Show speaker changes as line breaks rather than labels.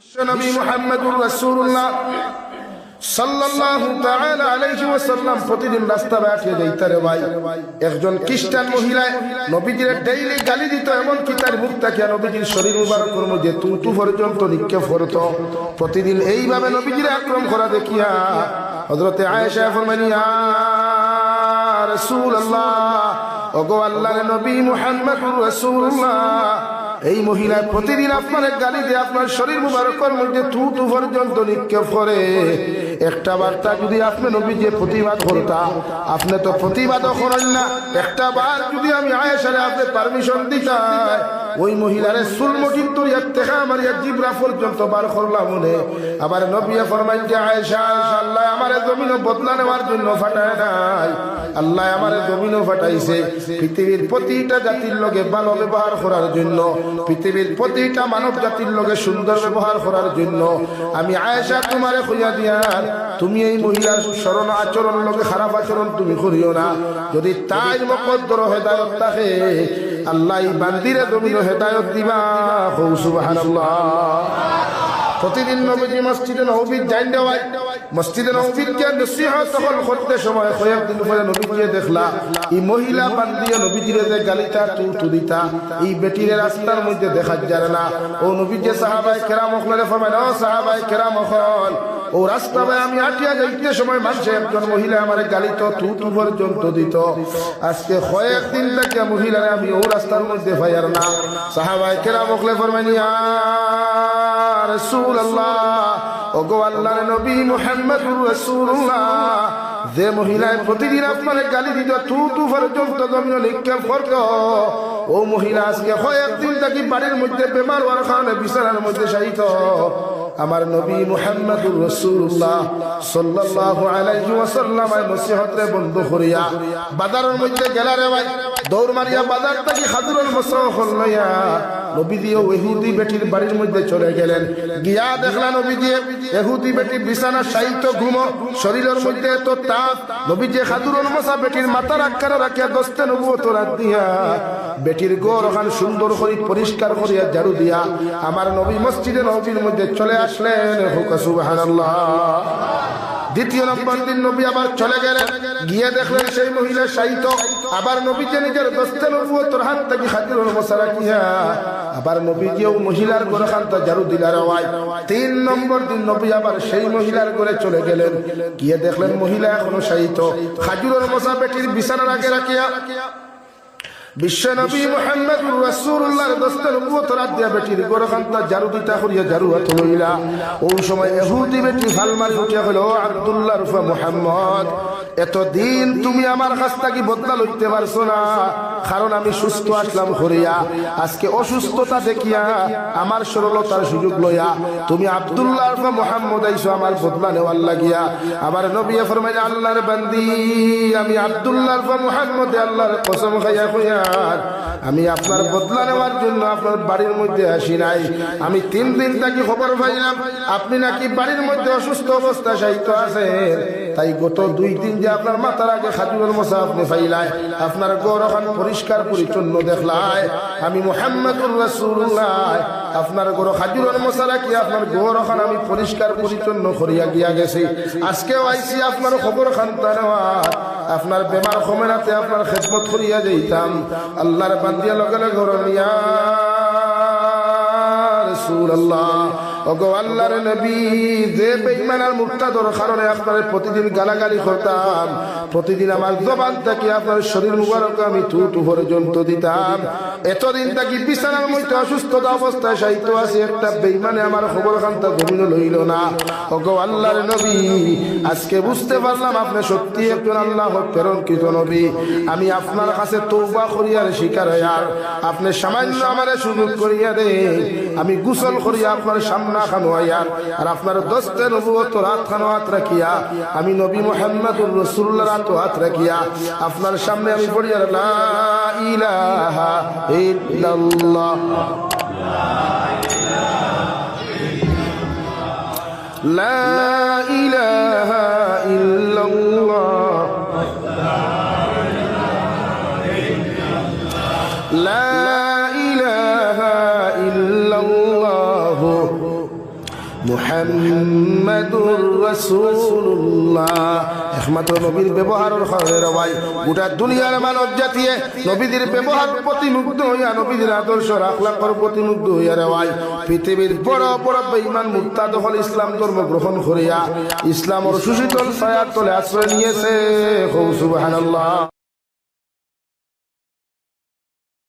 বিশ্বনবী মুহাম্মদুর রাসূলুল্লাহ সাল্লাল্লাহু তাআলা আলাইহি ওয়াসাল্লাম প্রতিদিন রাস্তা বাটিয়ে যাইতারে ভাই একজন খ্রিস্টান মহিলা নবীজির ডেইলি গালি দিত, এমন কি তার মুখ থেকে নবীজির শরীর মুবারকের মধ্যে তুতু পর্যন্ত নিক্ষেপ করত। প্রতিদিন এইভাবে নবীজির আক্রমণ করা দেখিয়া হযরতে আয়েশা ফরমানি, ইয়া রাসূলুল্লাহ, ওগো আল্লাহর নবী মুহাম্মদুর রাসূলুল্লাহ, এই মহিলা প্রতিদিন আপনার গালি দিয়ে আপনার শরীর মুবারকের মধ্যে থুতু পর্যন্ত নিক্ষেপ করে। একটা বার্তা যদি আপনি নবী যে প্রতিবাদ করতা, আপনি তো প্রতিবাদও করেন না। একটা বার যদি আমি আয়েশারে আপনি পারমিশন দিতাম, ওই মহিলারে সুলমটির তরিয়া থেকে আমার জিবরা পর্যন্ত বার করলাম মনে। আবার নবী ফরমাইন যে আয়েশা, আল্লাহ আমার জমিনও বদলা নেওয়ার জন্য ফাটায় নাই, আল্লাহ আমার জমিনও ফাটাইছে পৃথিবীর প্রতিটা জাতির লগে ভালো ব্যবহার করার জন্য, পৃথিবীর প্রতিটা মানব জাতির লগে সুন্দর ব্যবহার করার জন্য। আমি আয়েশা তোমারে কইয়া দিয়ার, তুমি এই মহিলার শরণ আচরণ লগে খারাপ আচরণ তুমি করিও না। যদি তাই মুকদ্দর হেদায়েত থাকে, আল্লাহ এই বান্দিরে জমিনও হেদায়েত দিবা। সুবহানাল্লাহ। প্রতিদিন নবীজি মসজিদে নববীর যাইন দেওয়ায়, মসজিদে নববীকে নসিহত তখন করতে সময় কয়েকদিন পরে নবীজিকে দেখলা এই মহিলা বান্দিয়া নবীজিরে যে গালিটা তুতু দিতা, এই বেটিরে রাস্তার মধ্যে দেখা যায় না। ও নবীজি সাহাবায়ে কেরাম হলে ফরমায়, ও সাহাবায়ে কেরাম হল, ও রাস্তা ভাই আমি আটিয়া যাইতে সময় মানুষে একজন মহিলা আমার গালি তো তুতু পর্যন্ত দিত। আজকে কয়েকদিন থেকে মহিলারে আমি ও রাস্তার মধ্যে ভাইয়ার না। সাহাবায়ে কেরাম হলে ফরমায়, ইয়া রাসূলুল্লাহ, ওগো আল্লাহর নবী মুহাম্মদুর রাসূলুল্লাহ, যে মহিলায় প্রতিদিন আপনার গালি দিত, তুতু পর্যন্ত জমিন নিক্ষেপ করত, ও মহিলা আজকে কয়েকদিন থেকে বাড়ির মধ্যে বেমার হওয়ার কারণে বিছানার মধ্যে শায়িত। আমার নবী মুহাম্মদুর রাসূলুল্লাহ সাল্লাল্লাহু আলাইহি ওয়াসাল্লাম নসিহতরে বন্ধ করিয়া বাজারের মধ্যে গেলারে ভাই, দৌড় মারিয়া বাজার থেকে খাদুরের মসল লইয়া নবীজি ইহুদি বেটির বাড়ির মধ্যে চলে গেলেন। গিয়া দেখলা নবীজি ইহুদি বেটি বিছানা শায়িত ঘুম, শরীরের মধ্যে এত তাপ। নবীজি খাদুরের মশা বেটির মাথার আকারে রাখিয়া দস্তে নবুয়ত রাত দিয়া বেটির গোর ওখান সুন্দর করে পরিষ্কার করিয়া ঝাড়ু দিয়া আমার নবী মসজিদে নববীর মধ্যে চলে আসলেন। সুবহানাল্লাহ। দ্বিতীয় নম্বর দিন নবী আবার চলে গেলেন, গিয়ে দেখলেন সেই মহিলা শায়িত। আবার নবীজি নিজের দস্তে নবুয়তের হাত থেকে খাদুরের মশা রাখিয়া আবার নবীজিও মহিলার ঘরে খানটা ঝাড়ু দিলার হয়। তিন নম্বর দিন নবী আবার সেই মহিলার ঘরে চলে গেলেন, গিয়ে দেখলেন মহিলা এখনো শায়িত। খাজুরের মশা বেটির বিছানার আগে রাখিয়া বিশ্বনবী মুহাম্মদুর রাসূলুল্লাহর দস্তে নবুয়ত রাত দিয়া বেটির ঘরে খানটা ঝাড়ু দিতা করিয়া ঝাড়ু হাত লইলা। ওই সময় ইহুদি বেটি ফালমার উঠিয়া হলো, আব্দুল্লাহ রুফা মুহাম্মদ, এতদিন তুমি আমার কাছ থেকে বদলা লইতে পারছো না, কারণ আমি সুস্থ আসলাম করিয়া, আজকে অসুস্থতা দেখিয়া আমার সরলতার সুযোগ লইয়া তুমি আব্দুল্লাহ রুফা মুহাম্মদ আইছো আমার বদলা নেওয়ার লাগিয়া। আবার নবী ফরমায়, আল্লাহর বান্দি, আমি আব্দুল্লাহ রুফা মুহাম্মদ আল্লাহর কসম খাইয়া কইয়া আমি আপনার বদলা নেওয়ার জন্য আপনার বাড়ির মধ্যে আসি নাই। আমি 3 দিন থেকে খবর পাইলাম আপনি নাকি বাড়ির মধ্যে অসুস্থ অবস্থা শায়িত আছেন, তাই গত 2 দিন যে আপনার মাথার আগে খাজুরের মশা আপনি পাইলাই, আপনার ঘর ওখান পরিষ্কার পরিচ্ছন্ন দেখলাই, আমি মুহাম্মদুর রাসূলুল্লাহ আপনার ঘর খাজুরের মশা রাখি আপনার ঘর ওখান আমি পরিষ্কার পরিচ্ছন্ন করিয়া গিয়া গেছি। আজকেও আইসি আপনার খবর খানতা নেওয়া, আপনার বেমার কমেনাতে আপনার খেদমত করিয়া যাইতাম। আল্লাহর বান্দিয়া লগে লগে ইয়া রাসূলুল্লাহ, ওগো আল্লাহর নবী, যে বেঈমান আর মুরতাদর কারণে আপনার প্রতিদিন গালাগালি করতাম, প্রতিদিন আমার জবান থেকে আপনার শরীর মুবারক আমি থুতু পর্যন্ত দিতাম, এতদিন থেকে বিছানার মধ্যে অসুস্থতা অবস্থায় শায়িত আছে, একটা বেঈমানে আমার খবর খানটা জমিন লইল না। ওগো আল্লাহর নবী, আজকে বুঝতে পারলাম আপনি সত্যি একজন আল্লাহর প্রেরণকৃত নবী। আমি আপনার কাছে তওবা করিয়ার শিকার হইয়ার, আপনি সামান্য আমারে সুযোগ করিয়া দেন, আমি গোসল করিয়া আপনার সামনে খানোয়ার আর আপনার দস্তে নবুয়ত রাত খানোয়াত রাখিয়া আমি নবী মুহাম্মদুর রাসূলুল্লাহ রাত হাত রাখিয়া আপনার সামনে আমি পড়িয়া লা ইলাহা ইল্লাল্লাহ লা ইলাহা ইল্লাল্লাহ লা ইলাহা ইল্লাল্লাহ মুহাম্মাদুর রাসূলুল্লাহ। একমাত্র নবীর ব্যবহারের কারণে ভাই গোটা দুনিয়ার মানব জাতিয়ে নবীদের ব্যবহার প্রতি মুগ্ধ হইয়া, নবীদের আদর্শ আখলাকের প্রতি মুগ্ধ হইয়া রে ভাই পৃথিবীর বড় বড় বেঈমান মুরতাদ হল ইসলাম ধর্ম গ্রহণ করিয়া ইসলামের সুশীতল ছায়ার তলে আশ্রয় নিয়েছে। সুবহানাল্লাহ।